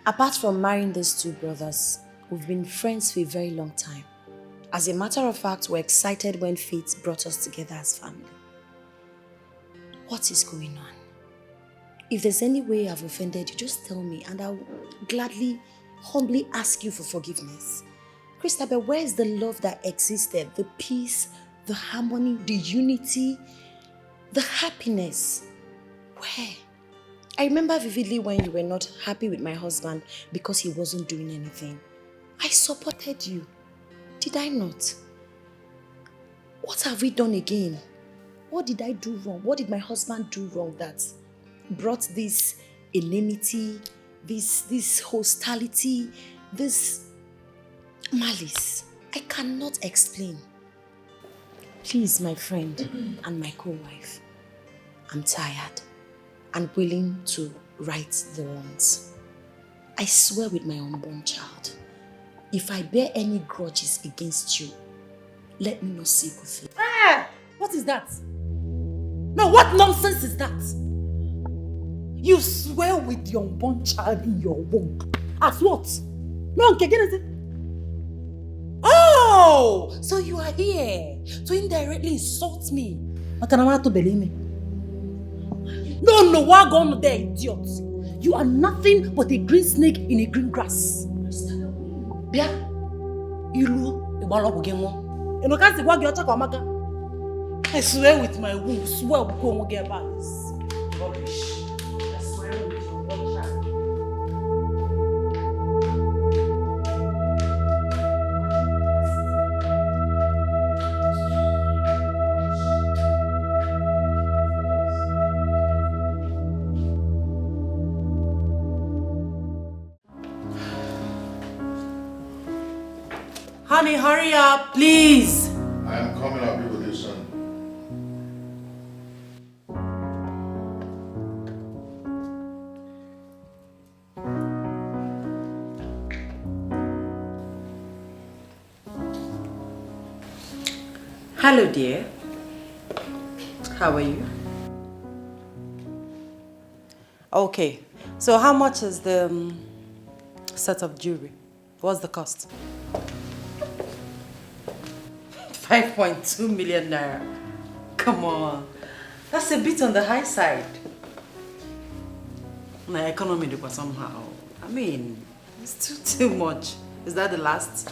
Apart from marrying these two brothers, we've been friends for a very long time. As a matter of fact, we're excited when fate brought us together as family. What is going on? If there's any way I've offended you, just tell me and I'll gladly, humbly ask you for forgiveness. Christabel, where is the love that existed? The peace, the harmony, the unity, the happiness? Where? I remember vividly when you were not happy with my husband because he wasn't doing anything. I supported you. Did I not? What have we done again? What did I do wrong? What did my husband do wrong that brought this enmity, this hostility, this malice? I cannot explain. Please, my friend and my co-wife, I'm tired and willing to right the wrongs. I swear with my unborn child, if I bear any grudges against you, let me not see good face. Ah! What is that? No, what nonsense is that? You swear with your unborn child in your womb. As what? No, okay, get it? Oh! So you are here to indirectly insult me. Makanama to believe me. No, what going there, idiot? You are nothing but a green snake in a green grass. Bia, Ilu, Ibalo Bugenwo. You know, can't see what you're talking about. I swear with my womb, swear we'll go get back this rubbish. I swear with your one child. Honey, hurry up, please. I am coming, I'll be with you soon. Hello, dear. How are you? Okay, so how much is the set of jewelry? What's the cost? 5.2 million naira. Come on. That's a bit on the high side. My economy did somehow. I mean, it's too much. Is that the last?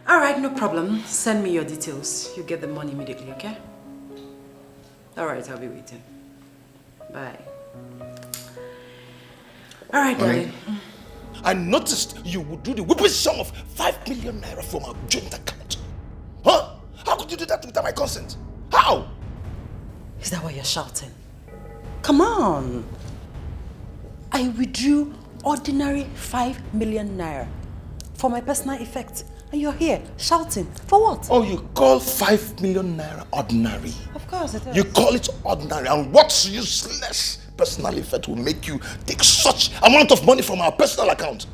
Alright, no problem. Send me your details. You get the money immediately, okay? Alright, I'll be waiting. Bye. Alright, darling. I noticed you would do the whooping sum of 5 million naira from our joint account. Huh? How could you do that without my consent? How? Is that why you're shouting? Come on. I withdrew ordinary 5 million naira for my personal effect. And you're here shouting. For what? Oh, you call 5 million naira ordinary? Of course it is. You call it ordinary, and what useless personal effect will make you take such amount of money from our personal account?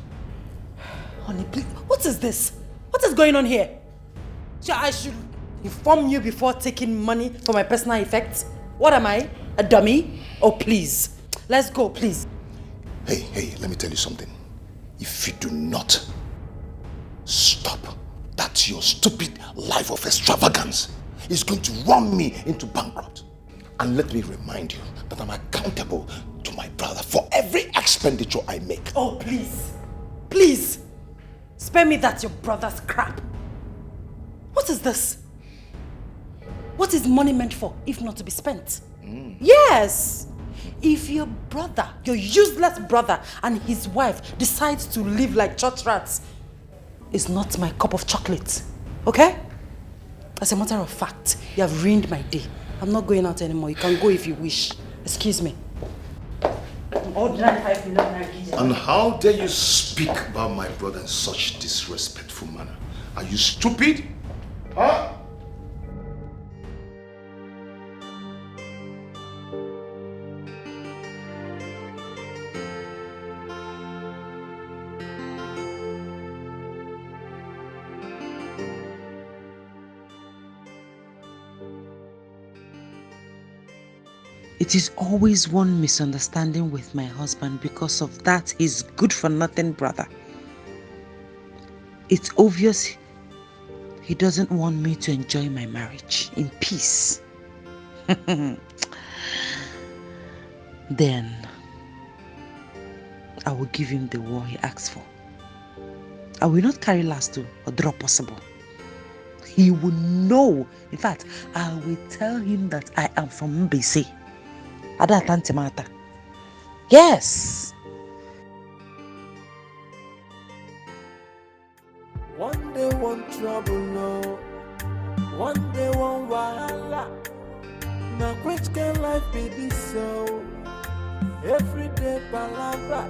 Honey, please. What is this? What is going on here? I should inform you before taking money for my personal effects? What am I? A dummy? Oh, please. Let's go, please. Hey, let me tell you something. If you do not stop that, your stupid life of extravagance is going to run me into bankrupt. And let me remind you that I'm accountable to my brother for every expenditure I make. Oh, please. Please. Spare me that your brother's crap. What is this? What is money meant for if not to be spent? Yes. If your brother, your useless brother and his wife decides to live like church rats, it's not my cup of chocolate. Okay? As a matter of fact, you have ruined my day. I'm not going out anymore. You can go if you wish. Excuse me. And how dare you speak about my brother in such disrespectful manner? Are you stupid? Huh? It is always one misunderstanding with my husband. Because of that, he's good-for-nothing brother. It's obvious he doesn't want me to enjoy my marriage in peace. Then I will give him the war he asks for. I will not carry last or drop possible. He will know. In fact, I will tell him that I am from Mbese. Ada Tantemata. Yes. One day one trouble, no. One day one wahala. Now which can life be this so? Every day palabra.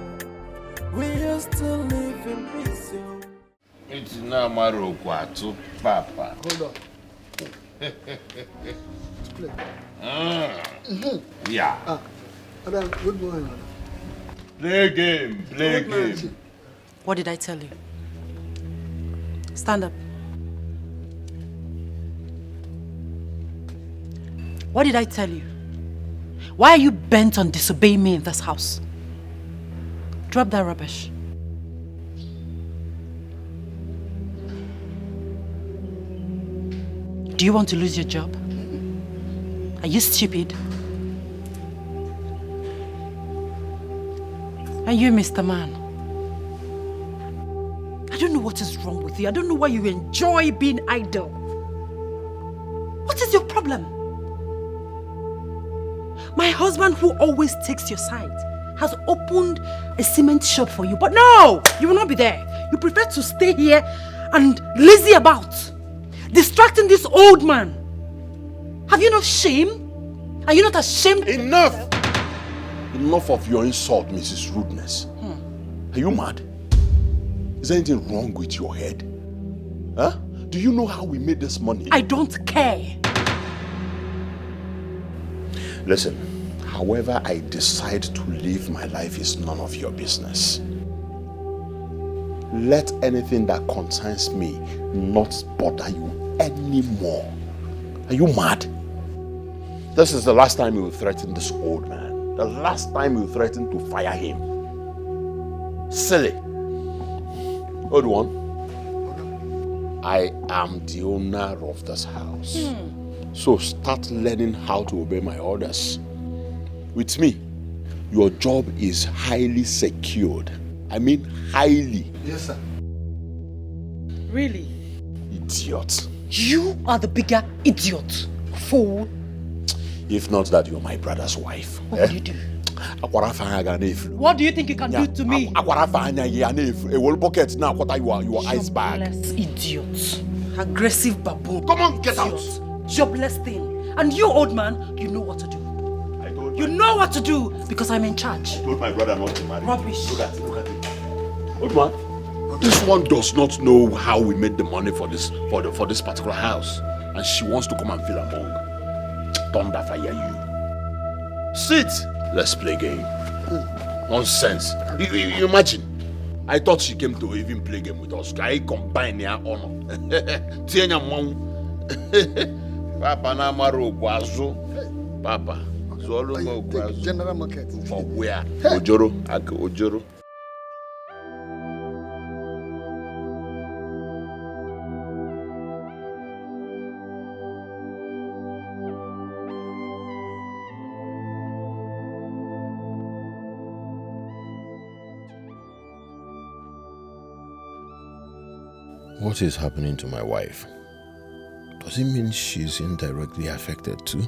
We used to live in peace. It's now Marokwa to Papa. Hold on. Yeah. Madam, good morning. Play game, play game. What did I tell you? Stand up. What did I tell you? Why are you bent on disobeying me in this house? Drop that rubbish. Do you want to lose your job? Are you stupid? And you, Mr. Man? I don't know what is wrong with you. I don't know why you enjoy being idle. What is your problem? My husband, who always takes your side, has opened a cement shop for you. But no, you will not be there. You prefer to stay here and lazy about, distracting this old man. Have you no shame? Are you not ashamed? Enough! Enough of your insult, Mrs. Rudeness. Are you mad? Is there anything wrong with your head? Huh? Do you know how we made this money? I don't care. Listen, however I decide to live my life is none of your business. Let anything that concerns me not bother you anymore. Are you mad? This is the last time you will threaten this old man. The last time you threaten to fire him. Silly. Old one, I am the owner of this house. So start learning how to obey my orders. With me, your job is highly secured. I mean highly. Yes, sir. Really? Idiot. You are the bigger idiot. Fool. If not that you're my brother's wife. What would you do? What do you think you can do to me? A whole bucket now, what are you ice bag? Jobless idiot. Aggressive baboon. Come on, get Idiot. Jobless thing. And you, old man, you know what to do. You know what to do because I'm in charge. I told my brother not to marry. Rubbish. Look at it. Old man, this one does not know how we made the money for this particular house. And she wants to come and feel among. Thunder fire you. Sit. Let's play game. Nonsense. You imagine. I thought she came to even play game with us. I combine their honor. Tienya mom. Papa na maro gwazo. Papa. Zolo mo gwazo. General market. For where? Ojoro. Ojoro. What is happening to my wife? Does it mean she's indirectly affected too?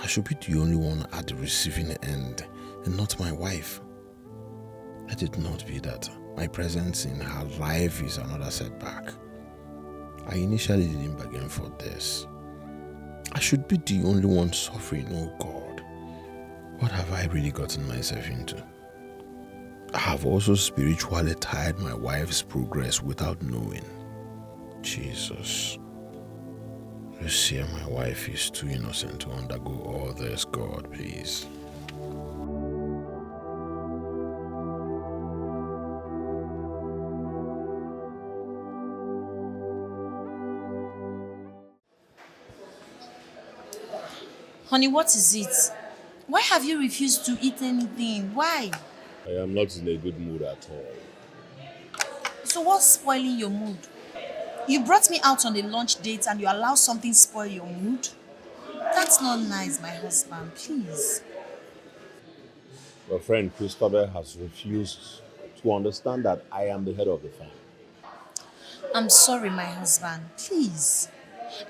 I should be the only one at the receiving end and not my wife. Let it not be that my presence in her life is another setback. I initially didn't bargain for this. I should be the only one suffering, oh God. What have I really gotten myself into? I have also spiritually tied my wife's progress without knowing. Jesus. Lucia, my wife is too innocent to undergo all this, God, please. Honey, what is it? Why have you refused to eat anything? Why? I am not in a good mood at all. So what's spoiling your mood? You brought me out on a lunch date and you allow something spoil your mood? That's not nice, my husband. Please. Your friend Christopher has refused to understand that I am the head of the family. I'm sorry, my husband. Please.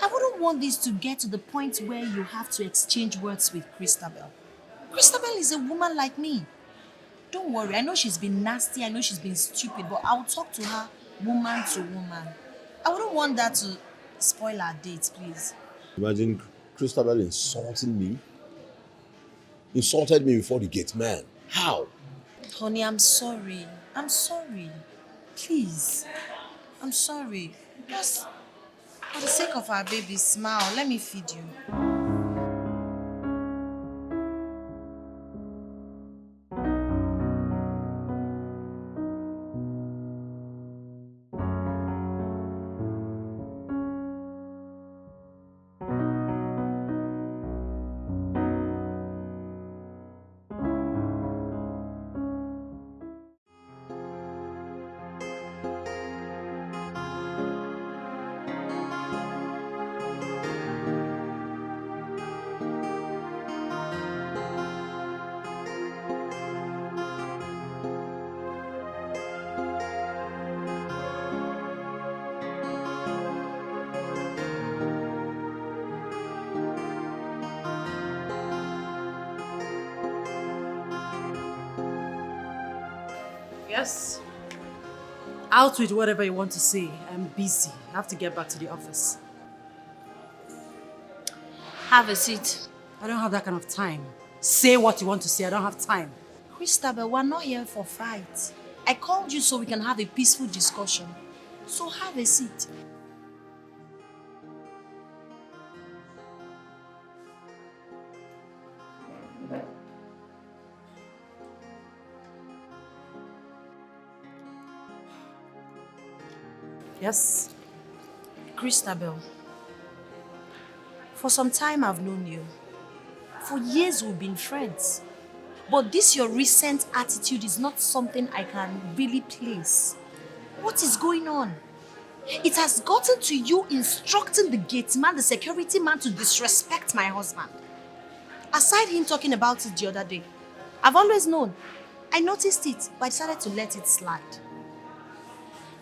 I wouldn't want this to get to the point where you have to exchange words with Christabel. Christabel is a woman like me. Don't worry, I know she's been nasty, I know she's been stupid, but I'll talk to her woman to woman. I wouldn't want that to spoil our date, please. Imagine Christabel insulting me. Insulted me before the gate man. How? Honey, I'm sorry. I'm sorry. Please. I'm sorry. Just for the sake of our baby, smile. Let me feed you. Yes? Out with whatever you want to say. I'm busy. I have to get back to the office. Have a seat. I don't have that kind of time. Say what you want to say. I don't have time. Christabel, we're not here for fight. I called you so we can have a peaceful discussion. So have a seat. Yes? Christabel, for some time I've known you. For years we've been friends. But this your recent attitude is not something I can really place. What is going on? It has gotten to you instructing the gate man, the security man, to disrespect my husband. Aside him talking about it the other day, I've always known. I noticed it, but I decided to let it slide.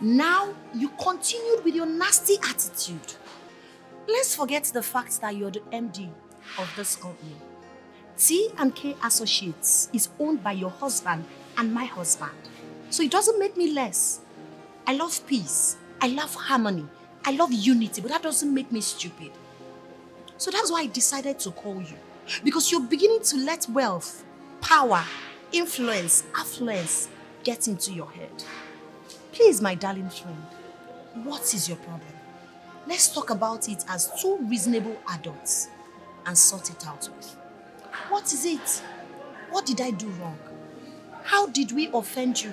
Now, you continued with your nasty attitude. Let's forget the fact that you're the MD of this company. T&K Associates is owned by your husband and my husband. So it doesn't make me less. I love peace. I love harmony. I love unity, but that doesn't make me stupid. So that's why I decided to call you. Because you're beginning to let wealth, power, influence, affluence get into your head. Please, my darling friend, what is your problem? Let's talk about it as two reasonable adults and sort it out with. What is it? What did I do wrong? How did we offend you?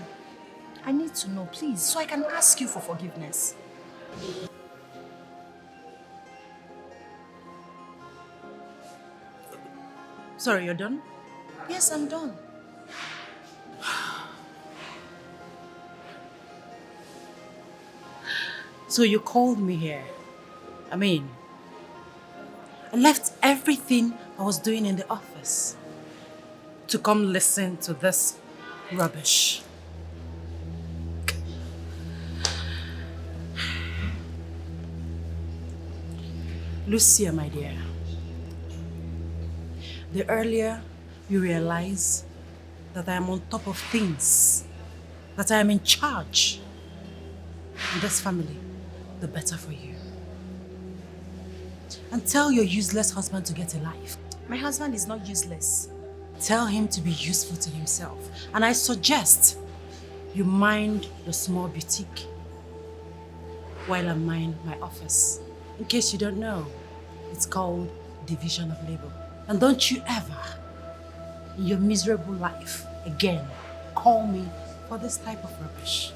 I need to know, please, so I can ask you for forgiveness. Sorry, you're done? Yes, I'm done. So you called me here. I left everything I was doing in the office to come listen to this rubbish. Lucia, my dear, the earlier you realize that I am on top of things, that I am in charge in this family, the better for you. And tell your useless husband to get a life. My husband is not useless. Tell him to be useful to himself. And I suggest you mind the small boutique while I mind my office. In case you don't know, it's called division of labor. And don't you ever, in your miserable life, again, call me for this type of rubbish.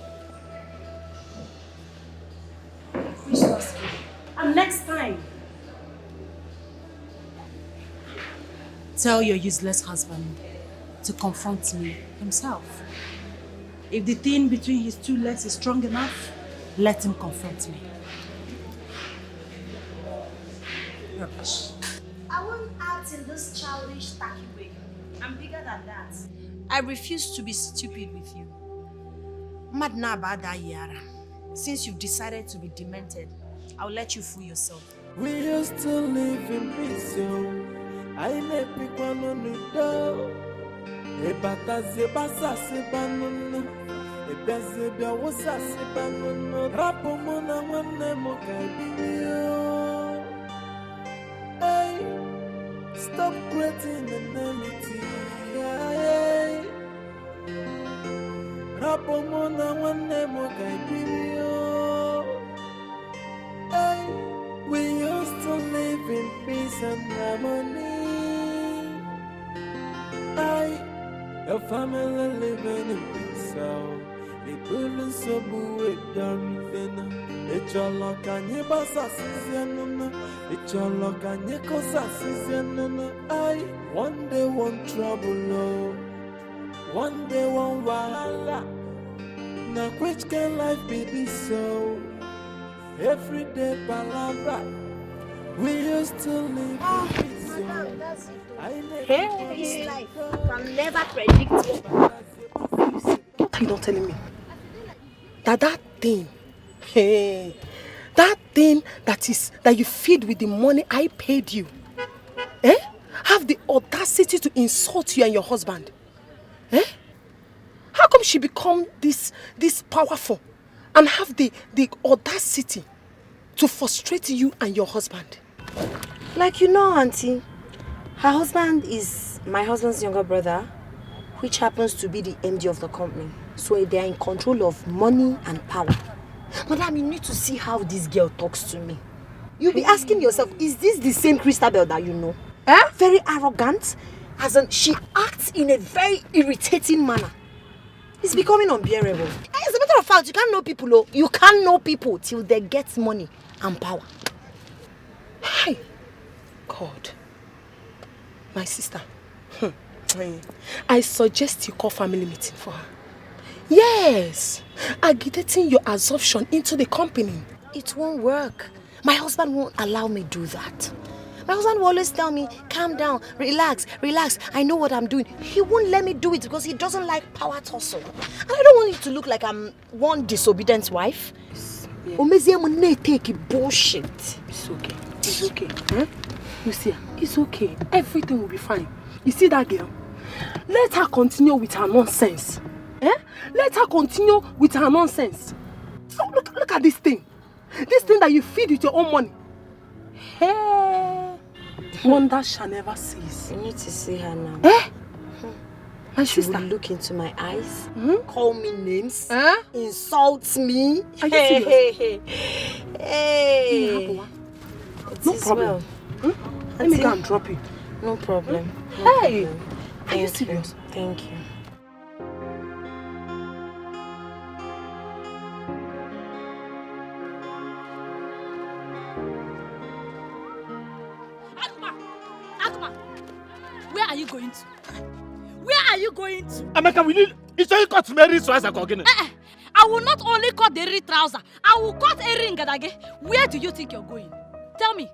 And next time, Tell your useless husband to confront me himself. If the thing between his two legs is strong enough, let him confront me. Rubbish. I won't act in this childish, tacky way. I'm bigger than that. I refuse to be stupid with you. Madna bada yara. Since you've decided to be demented, I'll let you fool yourself. We used to live in peace, yo. I let people on the door. Ebata zebasa sebanuna. Ebezebia wasa sebanuna. Rapo mona wane mokabiyo. Hey, stop creating enmity. Hey, Rapo mona wane mokabiyo. Hey, we used to live in peace and harmony. A family living in peace. They couldn't so with everything. It's all like a neighbor season. It's all like a Nicosa season. One day one trouble, no. One day one wahala. Now which can life be this so? Every day palabra. We used to live in peace. Madam, that's it. Hey, it's life. You can never predict what. What are you not telling me? That thing, hey, that thing that you feed with the money I paid you, have the audacity to insult you and your husband, How come she become this powerful and have the audacity to frustrate you and your husband? Like you know, Auntie, her husband is my husband's younger brother, which happens to be the MD of the company. So they are in control of money and power. Madam, you need to see how this girl talks to me. You'll be asking yourself, is this the same Christabel that you know? Very arrogant. As in, she acts in a very irritating manner. It's becoming unbearable. As a matter of fact, you can't know people. Oh. You can't know people till they get money and power. Hey, God. My sister, I suggest you call family meeting for her. Yes, agitating your absorption into the company. It won't work. My husband won't allow me do that. My husband will always tell me, calm down, relax, I know what I'm doing. He won't let me do it because he doesn't like power tussle. And I don't want it to look like I'm one disobedient wife. Yeah. Take bullshit. It's okay. It's okay. You see, it's okay. Everything will be fine. You see that girl? Let her continue with her nonsense. Let her continue with her nonsense. Look at this thing. This thing that you feed with your own money. Hey, wonder shall never cease. You need to see her now. My she sister will look into my eyes, call me names, insult me. Are you serious? Hey. No problem. Well. Let me go and drop you. No problem. Hey, Are you serious? Thank you. Where are you going to? Where are you going to? Amaka, will you? It's only cut Mary trouser again. I will not only cut the red trouser, I will cut a ring again. Where do you think you're going? Tell me.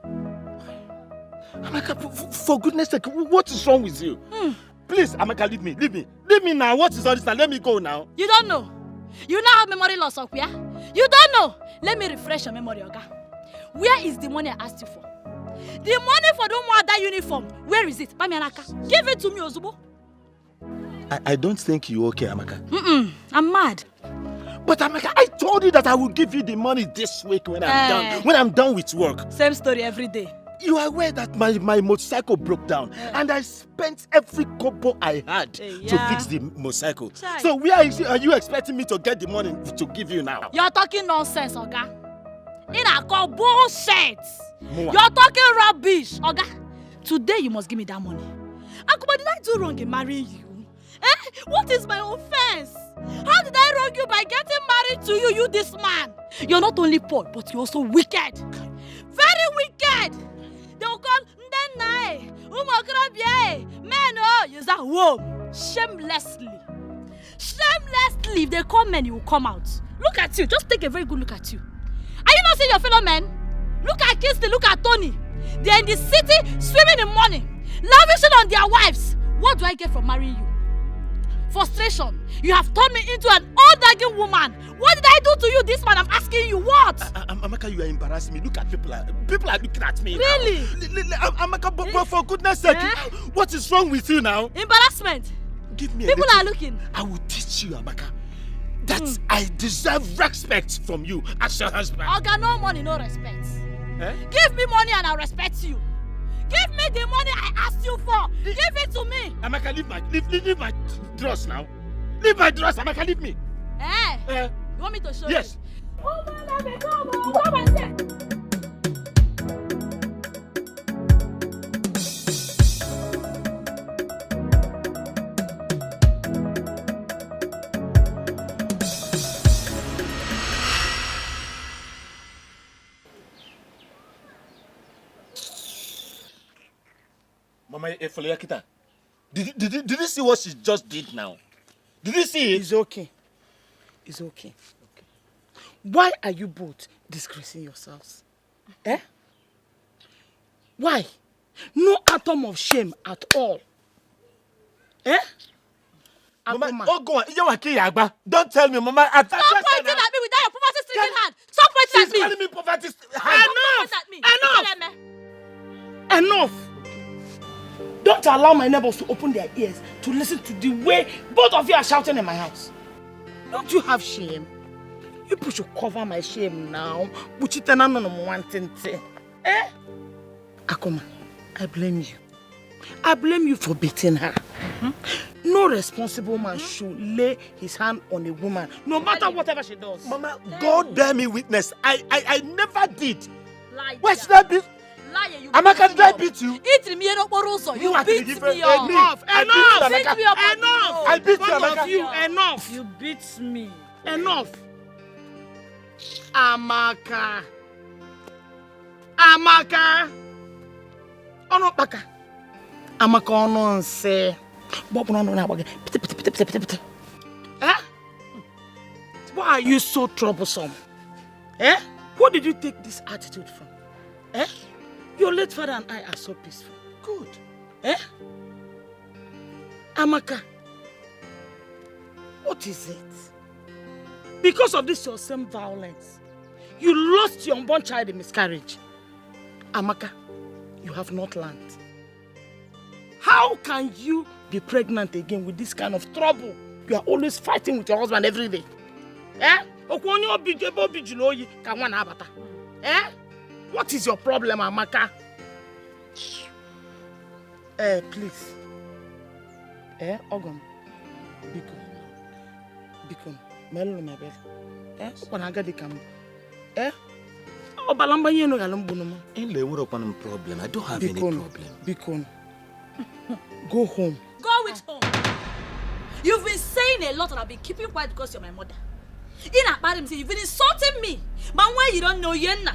Amaka, for goodness sake, what is wrong with you? Please, Amaka, leave me. Leave me now. What is all this now? Let me go now. You don't know. You now have memory loss, okay? You don't know. Let me refresh your memory, okay? Where is the money I asked you for? The money for that uniform, where is it? Give it to me, Ozubo. I don't think you're okay, Amaka. I'm mad. But Amaka, I told you that I will give you the money this week when I'm done. When I'm done with work. Same story every day. You are aware that my motorcycle broke down and I spent every kobo I had to fix the motorcycle. So where are you expecting me to get the money to give you now? You're talking nonsense, Oga. I call bullshit. You're talking rubbish, Oga. Today you must give me that money. Akuma, did I do wrong in marrying you? What is my offense? How did I wrong you by getting married to you, this man? You're not only poor, but you're also wicked. Very wicked. They'll call Ndenai. Men, oh, use that womb. Shamelessly. Shamelessly, if they come men, you will come out. Look at you. Just take a very good look at you. Are you not seeing your fellow men? Look at Chizzy, look at Tony. They're in the city, swimming in money, lavishing on their wives. What do I get from marrying you? Frustration. You have turned me into an old nagging woman. What did I do to you this man? I'm asking you what? Amaka, you are embarrassing me. Look at people are looking at me. Really? Amaka, but for goodness sake, what is wrong with you now? Embarrassment. Give me people are looking. I will teach you, Amaka, that I deserve respect from you as your husband. I got no money, no respect. Give me money and I'll respect you. Give me the money I asked you for. Give it to me. Amaka, leave my dress now. Leave my dress, Amaka, leave me. You want me to show you? Yes. Come and see. Mama, did you see what she just did now? Did you see it? It's okay. It's okay. Why are you both disgracing yourselves? Why? No atom of shame at all. Mama, go on. Don't tell me, Mama. Stop pointing at me without your poverty-stricken hand. Stop pointing at me. She's calling me poverty. Enough! Don't allow my neighbors to open their ears to listen to the way both of you are shouting in my house. Don't you have shame? You people should cover my shame now. Akoma, I blame you. I blame you for beating her. No responsible man should lay his hand on a woman, no matter whatever she does. Mama, God bear me witness. I never did. Why should I beat? Amaka, did I beat you? You beat me up. Enough! I beat you, Amaka. Enough! You beat me. Enough! Amaka! Onopaka! Amaka ono nse. Why are you so troublesome? Where did you take this attitude from? Your late father and I are so peaceful. Good. Amaka, what is it? Because of this your same violence, you lost your unborn child in miscarriage. Amaka, you have not learned. How can you be pregnant again with this kind of trouble? You are always fighting with your husband every day. What is your problem, Amaka? Please. Ogum. Bikon. Melo my bed. Wanaga de kam. Obalamba yeno galambunuma. Inle, what up on problem? I don't have any problem. Bikon. Go home. Go with home. You've been saying a lot and I've been keeping quiet because you're my mother. You've been insulting me. But why you don't know Yenna?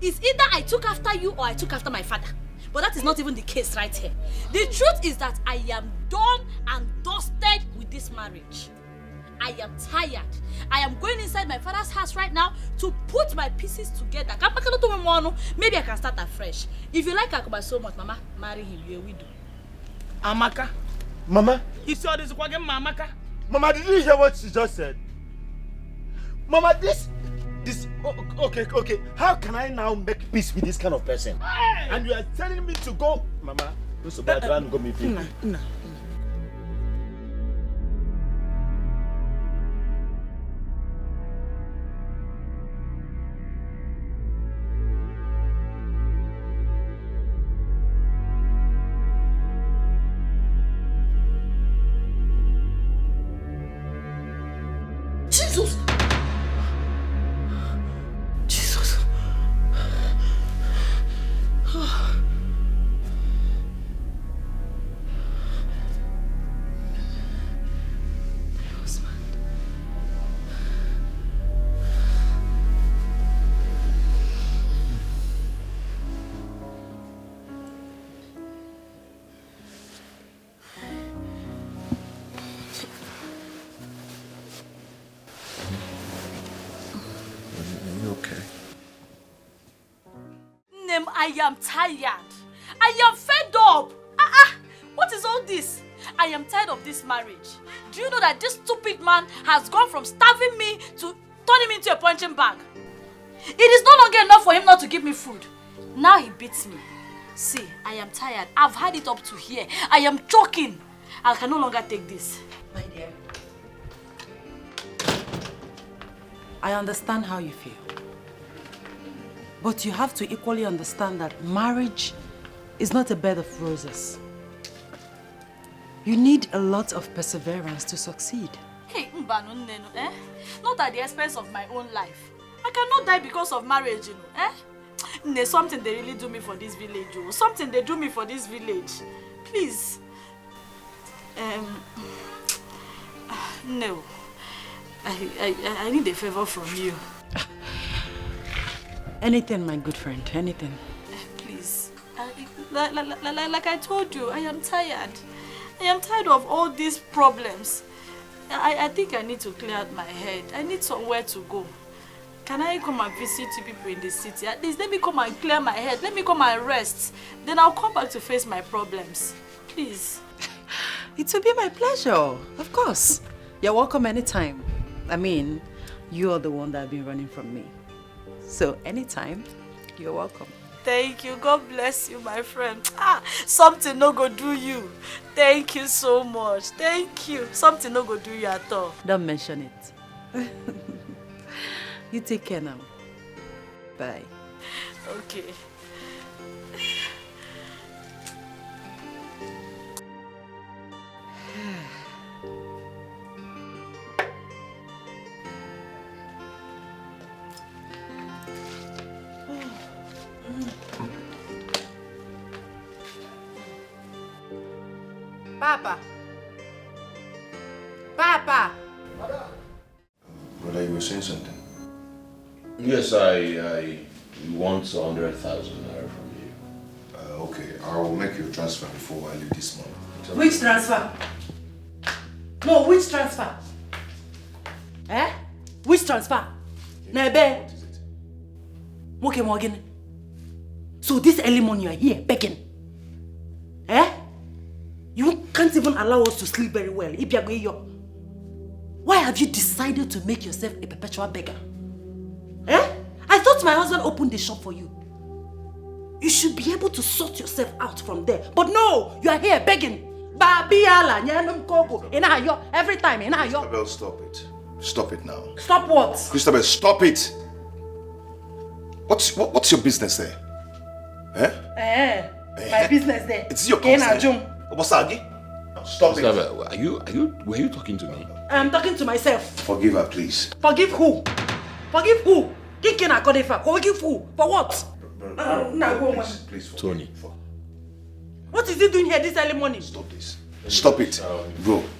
It's either I took after you or I took after my father. But that is not even the case right here. The truth is that I am done and dusted with this marriage. I am tired. I am going inside my father's house right now to put my pieces together. Maybe I can start afresh. If you like Akuma so much, Mama, marry him. You're a widow. Amaka. Mama? He saw this again, Amaka. Mama, did you hear what she just said? Mama, this okay. How can I now make peace with this kind of person? Hey! And you are telling me to go, Mama. Go meet him. No. I am tired. I am fed up. What is all this? I am tired of this marriage. Do you know that this stupid man has gone from starving me to turning me into a punching bag? It is no longer enough for him not to give me food. Now he beats me. See, I am tired. I've had it up to here. I am choking. I can no longer take this. My dear, I understand how you feel. But you have to equally understand that marriage is not a bed of roses. You need a lot of perseverance to succeed. Hey, not at the expense of my own life. I cannot die because of marriage, There's something they really do me for this village, Something they do me for this village. Please. No. I need a favor from you. Anything, my good friend, anything. Please. Like I told you, I am tired. I am tired of all these problems. I think I need to clear out my head. I need somewhere to go. Can I come and visit you people in the city? At least let me come and clear my head. Let me come and rest. Then I'll come back to face my problems. Please. It will be my pleasure. Of course. You're welcome anytime. I mean, you're the one that has been running from me. So anytime, you're welcome. Thank you. God bless you, my friend. Something no go do you. Thank you so much. Thank you. Something no go do you at all. Don't mention it. You take care now. Bye. Okay. Papa. Papa. Brother, you were saying something? Yes, I want 100,000 naira from you. Okay, I will make you a transfer before I leave this month. Which transfer? No, which transfer? Eh? Which transfer? Nebe. What is it? Okay, Morgan. So this early morning you are here begging. Eh? You can't even allow us to sleep very well. Why have you decided to make yourself a perpetual beggar? Eh? I thought my husband opened the shop for you. You should be able to sort yourself out from there. But no, you are here begging. Every time. Christabel, stop it. Stop it now. Stop what? Christabel, stop it. What's your business there? Eh? My business there. It's your concern. Stop Christabel, were you talking to me? I'm talking to myself. Forgive her, please. Forgive who? Forgive who? Forgive who? For what? Please, Tony. What is he doing here this early morning? Stop this. Stop it.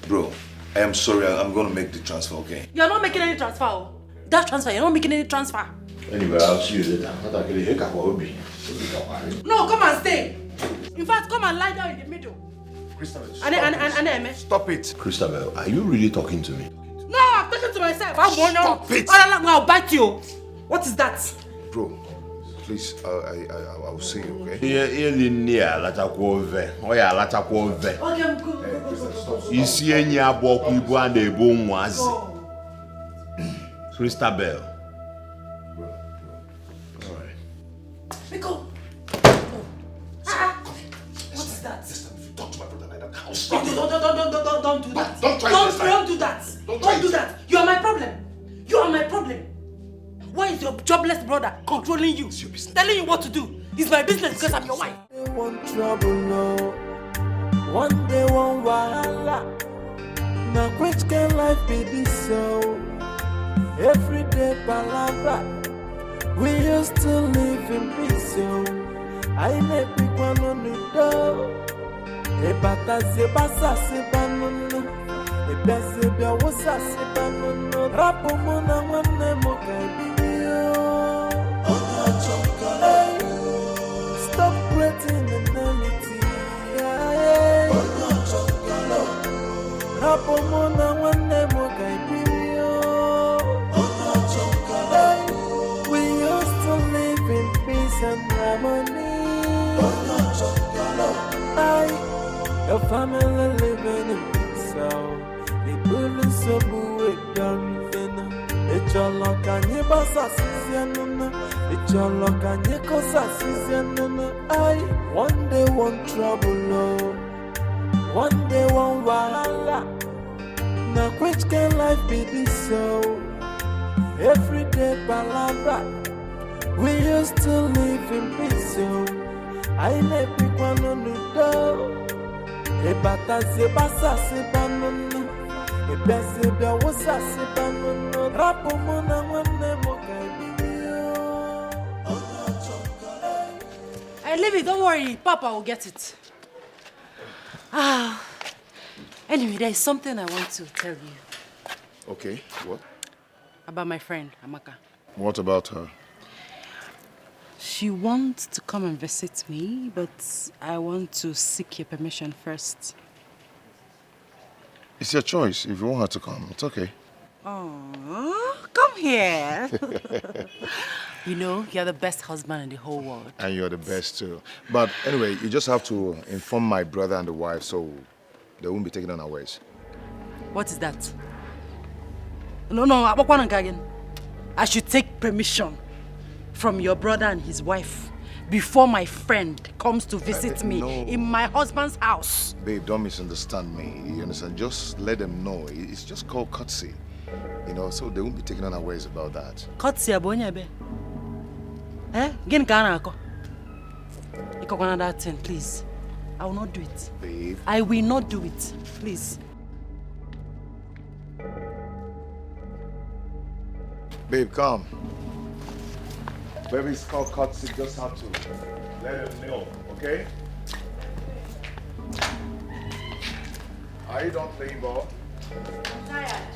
Bro, I am sorry. I'm going to make the transfer, okay? You're not making any transfer. Oh. That transfer, you're not making any transfer. Anyway, I'll see you later. No, come and stay. In fact, come and lie down in the middle. Christabel, Stop it. Christabel, are you really talking to me? No, I'm talking to myself. Stop it. I'll bite you. What is that? Bro, please, I will see you, okay? Okay, Christabel. Alright. Miko. What is that? Listen, if you talk to my brother like that, I'll Don't stop you. do that. Don't try this time. Don't do that. Don't do that. You are my problem. You are my problem. Why is your jobless brother controlling you? It's your business. Telling you what to do. It's my business because I'm your wife. They want trouble, no. One day, one wahala. Now, which can life be this so? Every day, palabra. We used to live in peace, so I may be one on the door. A bata se basa se banana. A bese bia wasa se banana. Rapo mona wane mo kaibio. Stop creating enmity. Rapo mona wane mo kaibio. We used to live in peace and harmony. family living in peace. People so good everything. It's your luck and your boss assistant. It's your luck and your cause assistant. I one day one trouble, one day one wahala. Now which can life be this so? Everyday palabra. We used to live in peace so. I let pick one on the door. E bata se basa se banana. E bese bia wasa se banana. Rapo mona wane mo Hey, leave it, don't worry. Papa will get it. Anyway, there is something I want to tell you. Okay, what? About my friend, Amaka. What about her? She wants to come and visit me, but I want to seek your permission first. It's your choice. If you want her to come, it's okay. Oh, come here. You know, you're the best husband in the whole world. And you're the best too. But anyway, you just have to inform my brother and the wife so they won't be taken unawares. What is that? No, again. I should take permission from your brother and his wife before my friend comes to visit me in my husband's house. Babe, don't misunderstand me. You understand? Just let them know. It's just called courtesy. You know, so they won't be taken unawares about that. Courtesy, abonyabe. Gin kana ako. Iko that thing, please. I will not do it. Babe. I will not do it. Please. Babe, come. Baby, it's called courtesy. Just have to let them know, okay? Are you done playing ball? I'm tired.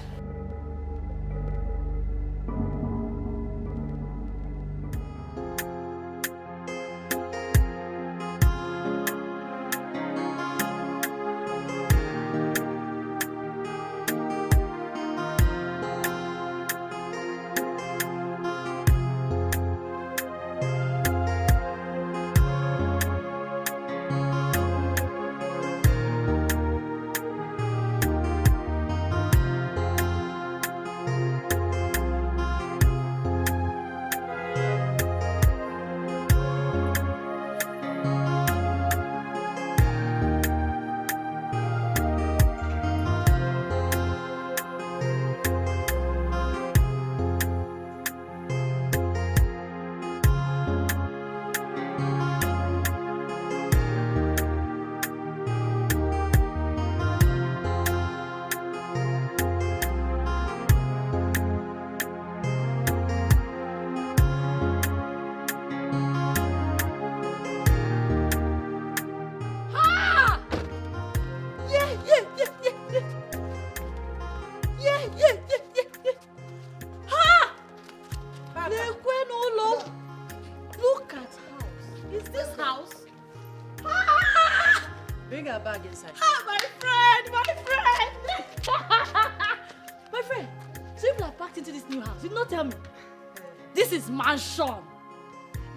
Mansion.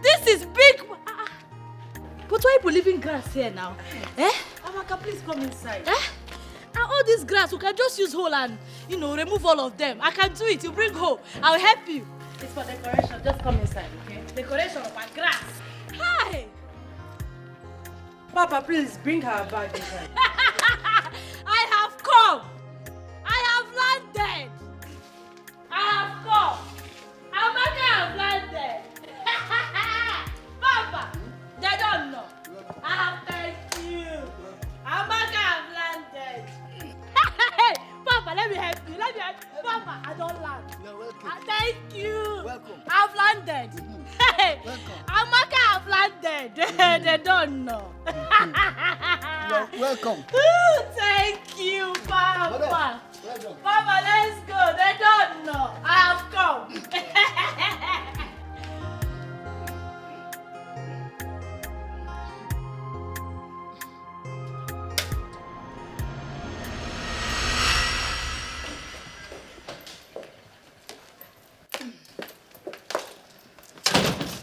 This is big. But why people leaving grass here now? Amaka, please come inside. And all this grass, we can just use hole and, remove all of them. I can do it. You bring hole. I'll help you. It's for decoration. Just come inside, okay? Decoration of my grass. Hi. Papa, please bring her bag inside. I have come. I have landed. I have come. Amaka have landed. Papa, they don't know. I have thank you. Amaka have landed. Papa, let me help you. Papa, I don't land. You're welcome. Thank you. Welcome. I've landed. Welcome. Amaka have landed. They don't know. You're welcome. Ooh, thank you, Papa. Welcome. Papa, let's go. They don't know. I have come.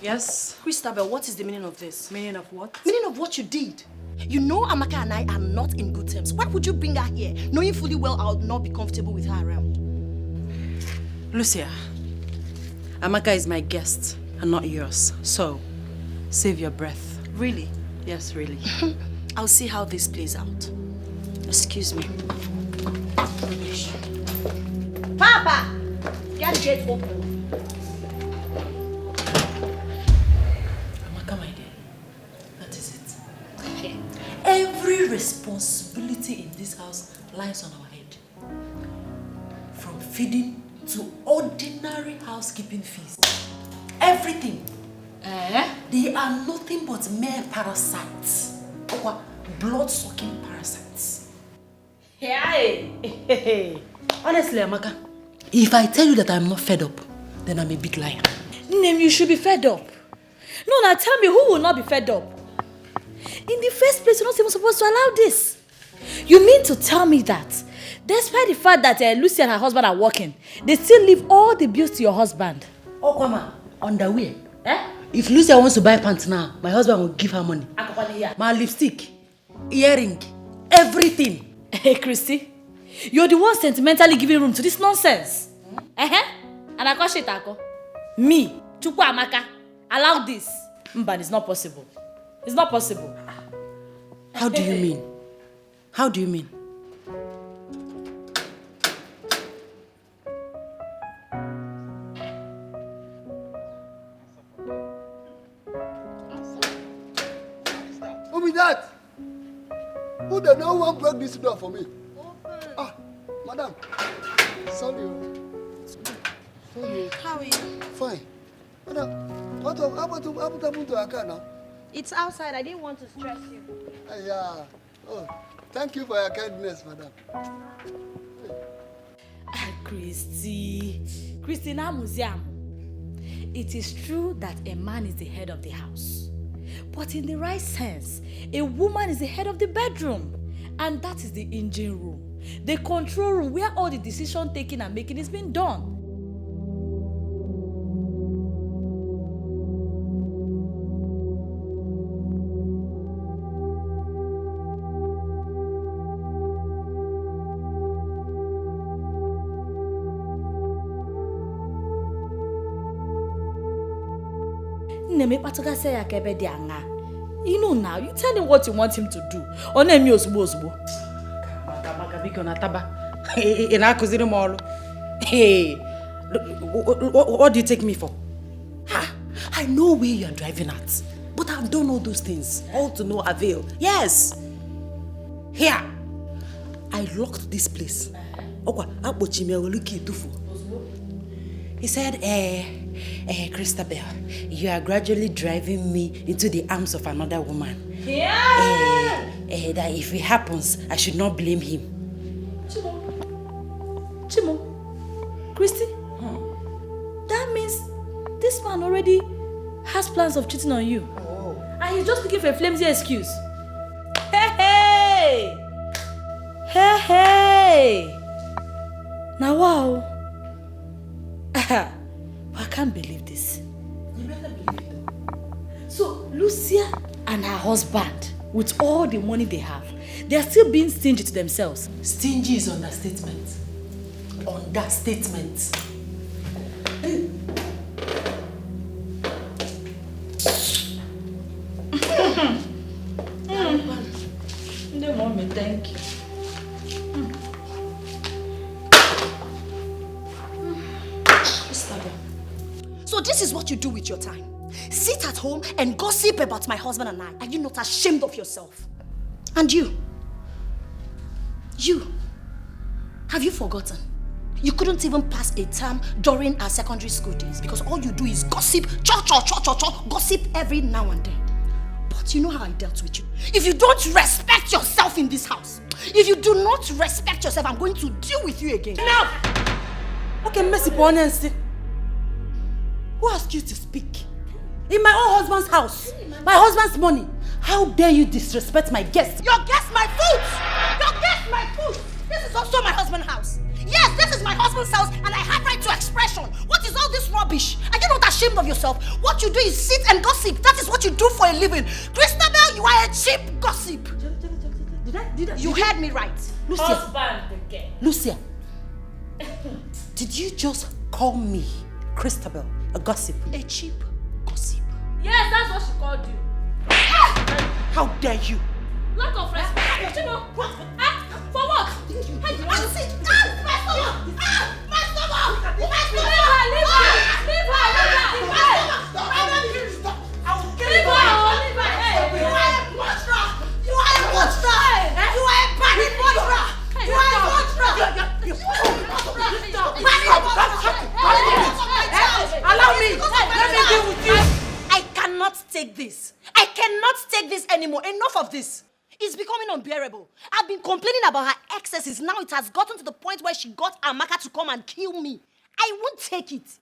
Yes? Christabel, what is the meaning of this? Meaning of what? Meaning of what you did. You know Amaka and I are not in good terms. Why would you bring her here, knowing fully well I'll not be comfortable with her around? Lucia, Amaka is my guest and not yours. So, save your breath. Really? Yes, really. I'll see how this plays out. Excuse me. Papa! Get the gate open. Amaka, my dear, that is it. Every responsibility in this house lies on our head. From feeding to ordinary housekeeping fees. Everything. They are nothing but mere parasites. Blood-sucking parasites. Hey. Honestly, Amaka, if I tell you that I'm not fed up, then I'm a big liar. Nem, you should be fed up. No, now tell me, who will not be fed up? In the first place, you're not even supposed to allow this. You mean to tell me that, despite the fact that Lucy and her husband are working, they still leave all the bills to your husband? Oh, come on. Underwear. If Lucia wants to buy pants now, my husband will give her money. My lipstick, earring, everything. Hey, Christy, you're the one sentimentally giving room to this nonsense. And I call shit, me, Chukwu Amaka, allow this. But it's not possible. It's not possible. How do you mean? How do you mean? Who be that? Who the no one broke this door for me? Ah, madam. Sorry. Sorry. How are you? Fine. Madam, what happened to our car now? It's outside. I didn't want to stress you. Yeah. Oh, thank you for your kindness, madam. Christy, Namuziam. It is true that a man is the head of the house. But in the right sense, a woman is the head of the bedroom. And that is the engine room. The control room where all the decision taking and making is being done. You know now, you tell him what you want him to do. Hey, what do you take me for? I know where you are driving at, but I've done all those things, all to no avail. Yes. Here, I locked this place. He said, Christabel, you are gradually driving me into the arms of another woman. Yeah. That if it happens, I should not blame him. Chimo, Christy, that means this man already has plans of cheating on you. Oh. And he's just looking for a flimsy excuse. Hey! Now wow. I can't believe this. You better believe it. So, Lucia and her husband, with all the money they have, they are still being stingy to themselves. Stingy is understatement. Understatement. No, mommy, thank you. So this is what you do with your time. Sit at home and gossip about my husband and I. Are you not ashamed of yourself? And you? Have you forgotten? You couldn't even pass a term during our secondary school days because all you do is gossip, gossip every now and then. But you know how I dealt with you. If you don't respect yourself in this house, if you do not respect yourself, I'm going to deal with you again. Now! Okay, Messi Ponensi. Who asked you to speak? In my own husband's house. My husband's money. How dare you disrespect my guest? Your guest, my food! Your guest, my food! This is also my husband's house. Yes, this is my husband's house and I have right to expression. What is all this rubbish? Are you not ashamed ashamed of yourself? What you do is sit and gossip. That is what you do for a living. Christabel, you are a cheap gossip. You heard me right. Lucia. Husband again. Lucia. Did you just call me, Christabel, a gossip? A cheap gossip. Yes, that's what she called you. How dare you? Lack of respect. You know, what? For what? My stomach! My stomach! My stomach! Leave her! Leave her! You are a monster! You are a monster! You are a panic monster! You are a monster! Allow me! Let me deal with you! I cannot take this. I cannot take this anymore. Enough of this. It's becoming unbearable. I've been complaining about her excesses. Now it has gotten to the point where she got Amaka to come and kill me. I won't take it.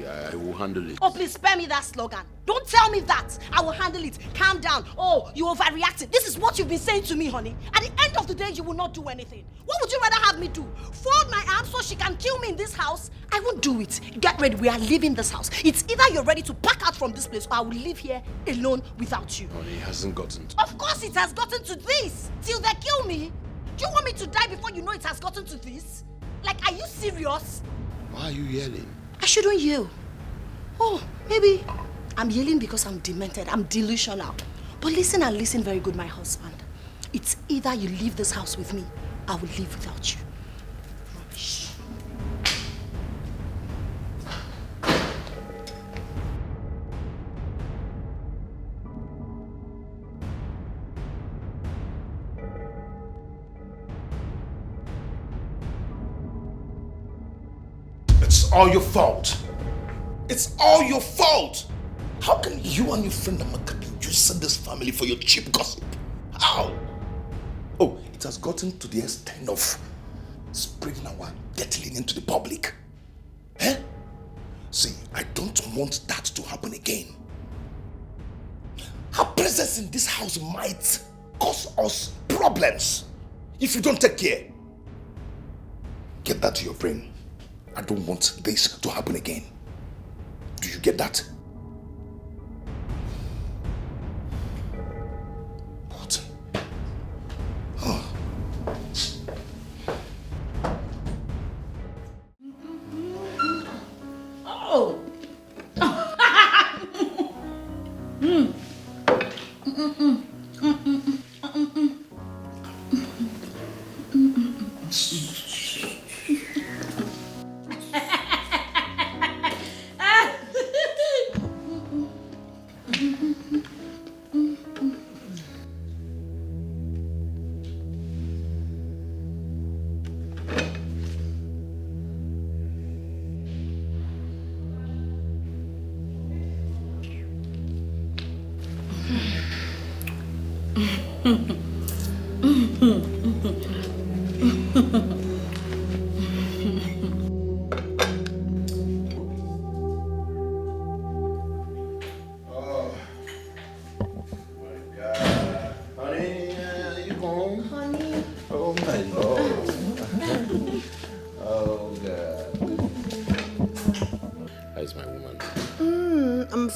I will handle it. Oh, please spare me that slogan. Don't tell me that. I will handle it. Calm down. Oh, you overreacted. This is what you've been saying to me, honey. At the end of the day, you will not do anything. What would you rather have me do? Fold my arms so she can kill me in this house? I won't do it. Get ready. We are leaving this house. It's either you're ready to pack out from this place or I will live here alone without you. Honey, it hasn't gotten to... Of course it has gotten to this. Till they kill me. Do you want me to die before you know it has gotten to this? Like, are you serious? Why are you yelling? I shouldn't yell. Oh, maybe I'm yelling because I'm demented. I'm delusional. But listen and listen very good, my husband. It's either you leave this house with me, I will live without you. Rubbish. It's all your fault. It's all your fault. How can you and your friend Amaka be using this family for your cheap gossip? How? Oh, it has gotten to the extent of spreading our dirty into the public. Eh? See, I don't want that to happen again. Her presence in this house might cause us problems if you don't take care. Get that to your brain. I don't want this to happen again. Do you get that? What? Oh. Oh.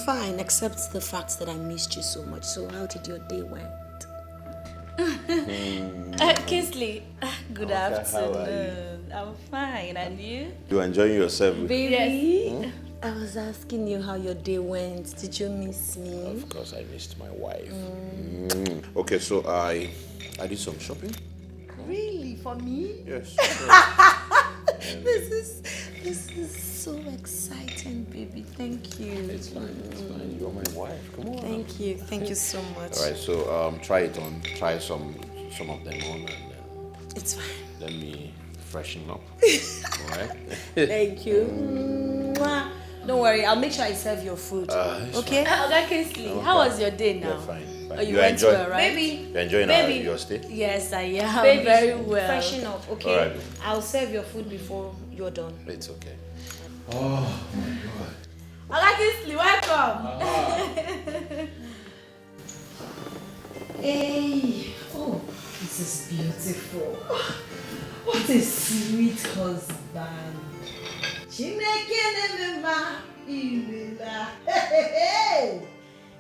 Fine, except the fact that I missed you so much. So how did your day went? Kingsley, good afternoon. I'm fine, and you? You enjoying yourself? Baby? Yes. I was asking you how your day went. Did you miss me? Of course, I missed my wife. Okay, so I did some shopping. Really? For me? Yes. This is so exciting, baby. Thank you. It's fine. It's fine. You're my wife. Come on. Thank you. Thank you so much. All right. So try it on. Try some of them on, and then it's fine. Let me freshen up. All right. Thank you. Mwah. Don't worry. I'll make sure I serve your food. Okay? Okay, Kingsley. How was your day now? Yeah, fine. Oh, you went well, right? Baby. You're enjoying your stay? Yes, I am. Baby, very well. Freshen up, okay? All right. I'll serve your food before you're done. It's okay. Oh my God. Oga Kingsley, welcome. Hey. Oh, this is beautiful. What a sweet husband. Chineke nemema Imela. Hey.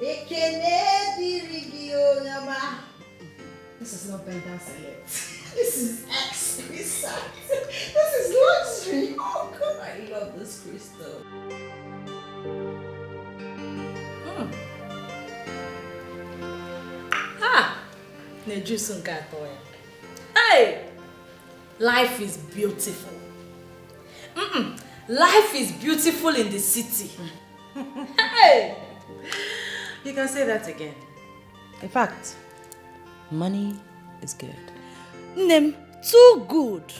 Ekene dirigio nyama. This is not bent down yet. This is exquisite. This is luxury. Oh God, I love this crystal. Hey! Life is beautiful. Life is beautiful in the city. Hey! You can say that again. In fact, money is good. Name too good.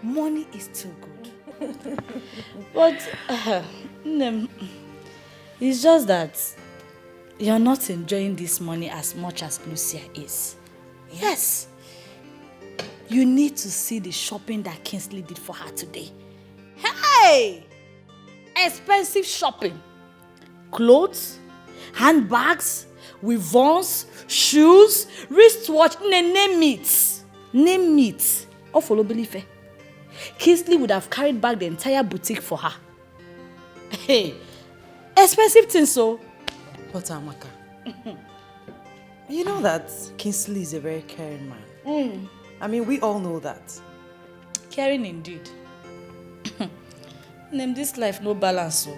Money is too good. But Name, it's just that you're not enjoying this money as much as Lucia is. Yes. You need to see the shopping that Kingsley did for her today. Hey! Expensive shopping. Clothes, handbags, weavons, shoes, wristwatch, name it. Name it. Or follow belief. Kingsley would have carried back the entire boutique for her. Hey, expensive things so. But Amaka, you know that Kingsley is a very caring man. I mean, we all know that. Caring indeed. Name this life no balance so.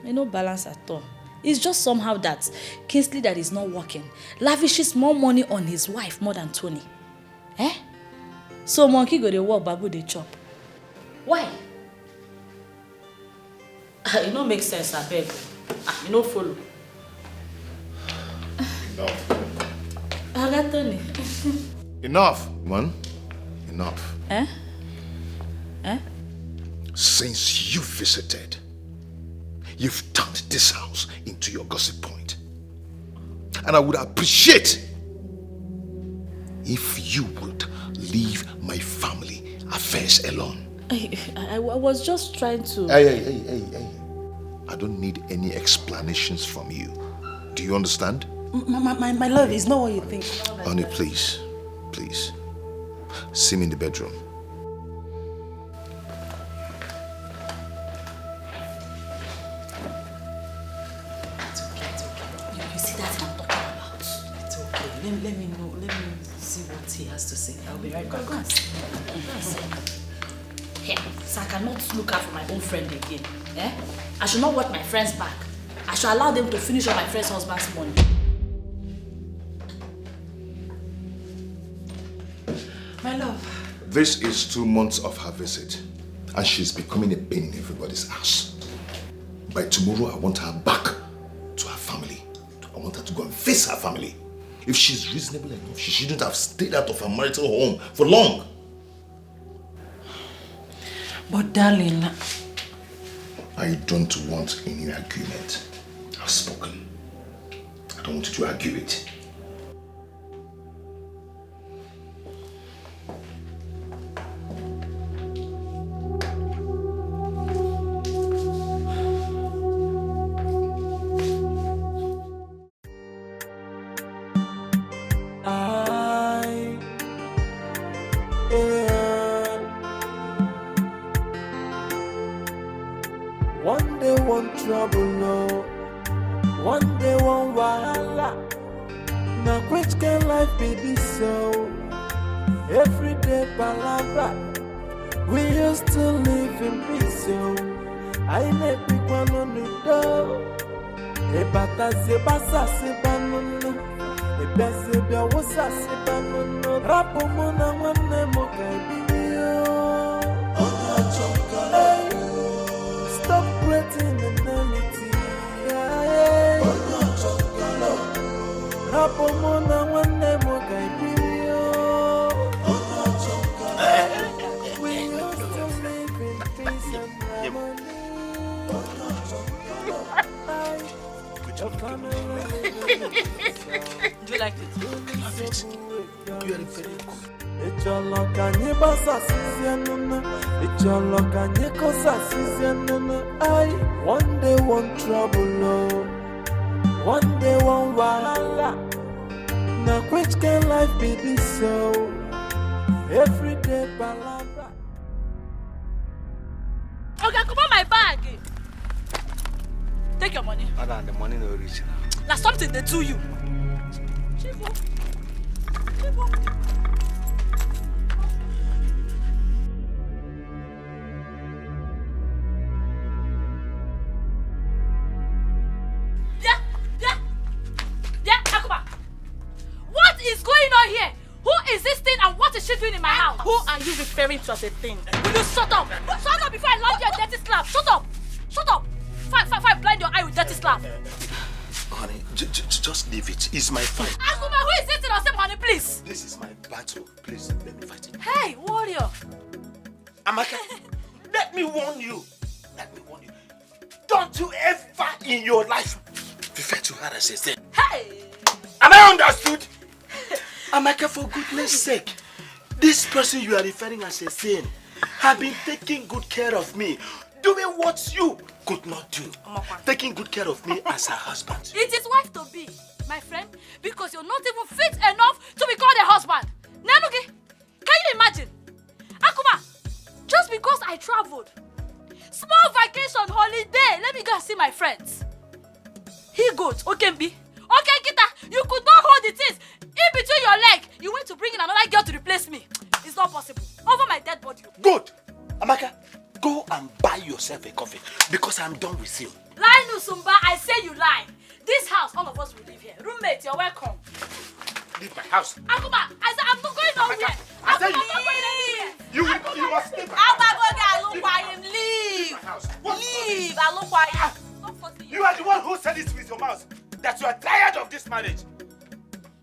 No balance at all. It's just somehow that Kingsley that is not working lavishes more money on his wife more than Tony. So monkey go to work, babu they chop. Why? It don't make sense, I beg. You don't follow. Enough. Tony. Enough, man. Enough. Eh? Since you visited, you've turned this house into your gossip point. And I would appreciate if you would leave my family affairs alone. I was just trying to... Hey. I don't need any explanations from you. Do you understand? My love, is not what you think. Onny, please. Please. See me in the bedroom. It's okay. You see that I'm talking about? It's okay. Let me know. Let me see what he has to say. I'll be right back. Go and see. Here, so I cannot look out for my own friend again. I should not watch my friends back. I should allow them to finish up my friend's husband's money. My love. This is 2 months of her visit, and she's becoming a pain in everybody's ass. By tomorrow, I want her back to her family. I want her to go and face her family. If she's reasonable enough, she shouldn't have stayed out of her marital home for long. But darling... I don't want any argument. I've spoken. I don't want you to argue it. One day one trouble, no. One day one wahala. Now which can life be this so? Everyday palabra. We used to live in peace, so I let big one on the door. E bata se basa se banana. E bese bia wosa se banana. Rapo mona wane mo kaibio. Stop creating enmity. Rapo mona wane mo kaibio. We used to live in peace and harmony. Do you like it? Love it. You are very good. It's your luck and you boss assistant. It's your luck and you cause assistant. One day one trouble, no. One day one wahala. Now which can life be this so? Everyday palabra. Okay, come on my bag. make your money? Madam, the money no reach now. That's something they do you. Chifu. Yeah, Akuma. What is going on here? Who is this thing and what is she doing in my house? Who are you referring to as a thing? Will you shut up? Shut up before I land you a dirty slap. Shut up. Shut up. Fine, blind your eye with dirty slap. Honey, just leave it. It's my fight. Akuma, who is sitting on same honey, please? This is my battle. Please, let me fight it. Hey, warrior. Amaka, let me warn you. Don't you ever in your life refer to her as a thing. Hey! Am I understood? Amaka, for goodness sake, this person you are referring as a thing have been taking good care of me, doing what you could not do. Taking good care of me as her husband. It is wife to be, my friend, because you're not even fit enough to be called a husband. Nanuki, can you imagine? Akuma, just because I traveled, small vacation holiday, let me go and see my friends. He goes, Okembi. Okay, Kita, you could not hold the things in between your leg. You went to bring in another girl to replace me. It's not possible. Over my dead body. Good. Amaka, go and buy yourself a coffee because I'm done with you. Lie, Nusumba, I say you lie. This house, all of us will live here. Roommate, you're welcome. Leave my house. Akuma, I said I'm not going nowhere. I said I'm not going anywhere. You must leave my house. Leave. I look quiet. You are the one who said it with your mouth that you are tired of this marriage.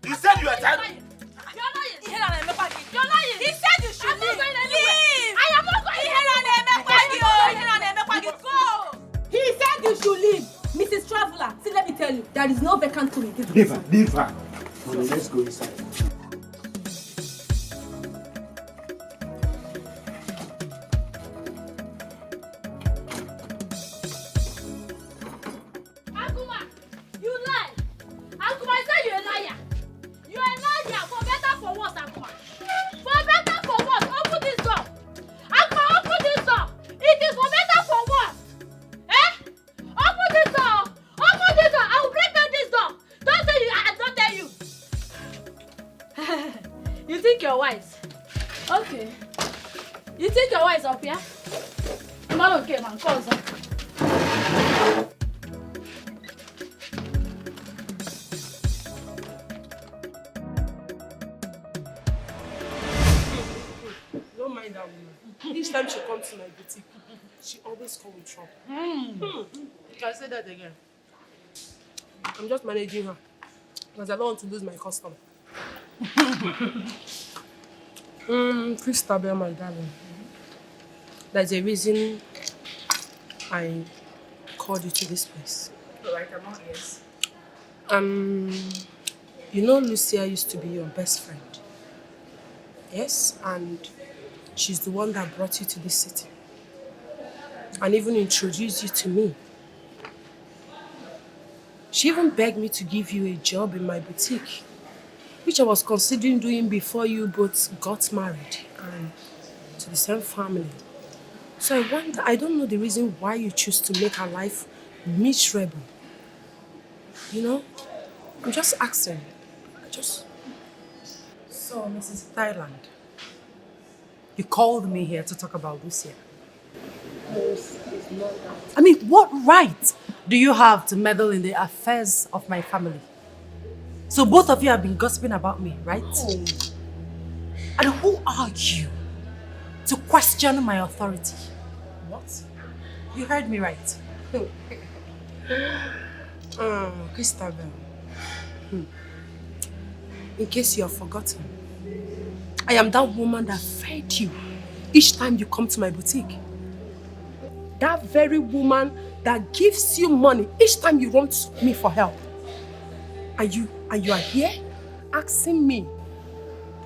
You said you are tired. You're lying. You're lying. He said you should leave. Leave. I am not going anywhere. Go. He said you should leave. Mrs. Traveler, see, let me tell you, there is no vacant room in this Leave her. Let's go inside. Akuma, you lie. Akuma, I said you're a liar. You're a liar. For better, for worse, Akuma. For better, for worse. Open this door. Akuma, open this door. It is for better, for worse. Eh? Open this door. Open this door. I will break down this door. Don't say I don't tell you. You think you're wise? Okay. You think you're wise up here? Man, okay, man. Call some. Don't mind that woman. Each time she comes to my boutique, she always comes with trouble. You can say that again. I'm just managing her because I don't want to lose my customer. Christabel, my darling. There's a reason I called you to this place. Alright, I'm not yes. You know Lucia used to be your best friend. Yes, and she's the one that brought you to this city. And even introduced you to me. She even begged me to give you a job in my boutique, which I was considering doing before you both got married and to the same family. So I don't know the reason why you choose to make her life miserable. You know? I'm just asking. So, Mrs. Thailand, you called me here to talk about Lucia. It's not that. I mean, what right do you have to meddle in the affairs of my family? So both of you have been gossiping about me, right? Oh. And who are you to question my authority? What? You heard me right. Christabel. In case you have forgotten, I am that woman that fed you each time you come to my boutique. That very woman that gives you money each time you run to me for help. And you are here asking me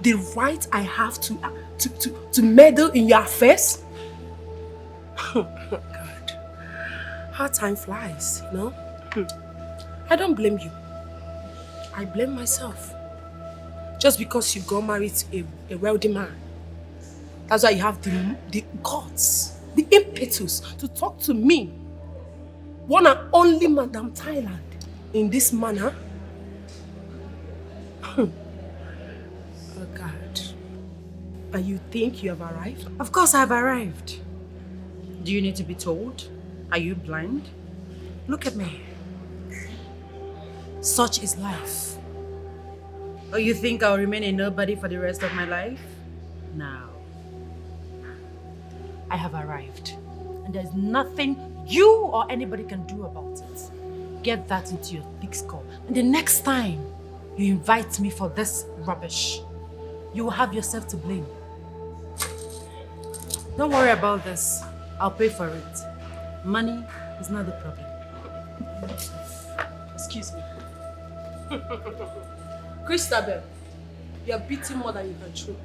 the right I have to meddle in your affairs? God, how time flies, you know? I don't blame you. I blame myself. Just because you got married to a wealthy man. That's why you have the guts, the impetus to talk to me one and only Madam Thailand in this manner? Oh God. And you think you have arrived? Of course I've arrived. Do you need to be told? Are you blind? Look at me. Such is life. Or you think I'll remain a nobody for the rest of my life? No. I have arrived. And there's nothing you or anybody can do about it. Get that into your thick skull. And the next time you invite me for this rubbish, you will have yourself to blame. Don't worry about this. I'll pay for it. Money is not the problem. Excuse me. Christabel, you are beating more than you can chew.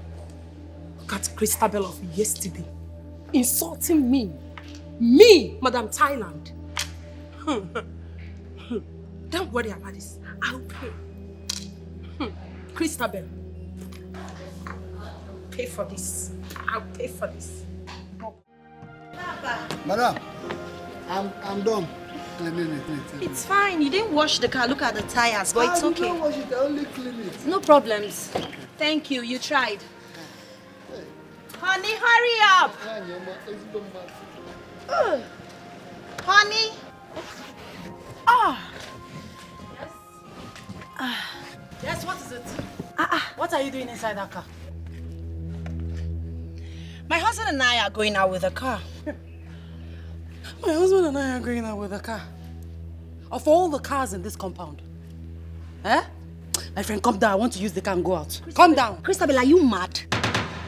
Look at Christabel of yesterday. Insulting me. Me, Madam Thailand. Don't worry about this. I'll pay. Christabel. Pay for this. I'll pay for this. Madam, I'm done cleaning it. It's fine. You didn't wash the car. Look at the tires, but it's okay. I didn't wash it. I only clean it. No problems. Thank you. You tried. Honey, hurry up. Honey. Yes, what is it? What are you doing inside that car? My husband and I are going out with a car. My husband and I are going out with a car. Of all the cars in this compound. Eh? My friend, come down. I want to use the car and go out. Come down. Christabel, are you mad?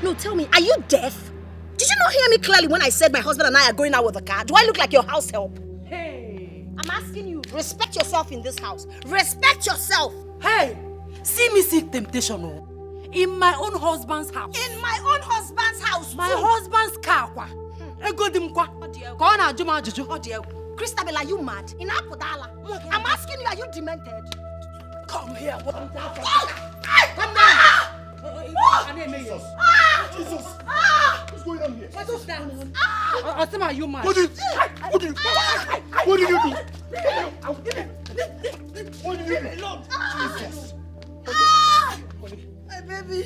No, tell me, are you deaf? Did you not hear me clearly when I said my husband and I are going out with a car? Do I look like your house help? Hey. I'm asking you, respect yourself in this house. Respect yourself. Hey, see me seek temptation, oh. In my own husband's house. In my own husband's house. My husband's car, kwa. Christabel, are you mad? In Apodala. I'm asking you, are you demented? Come here. Come down. Jesus! What's going on here? What's down? Are you mad? What did you do? What did you do? Jesus! My baby.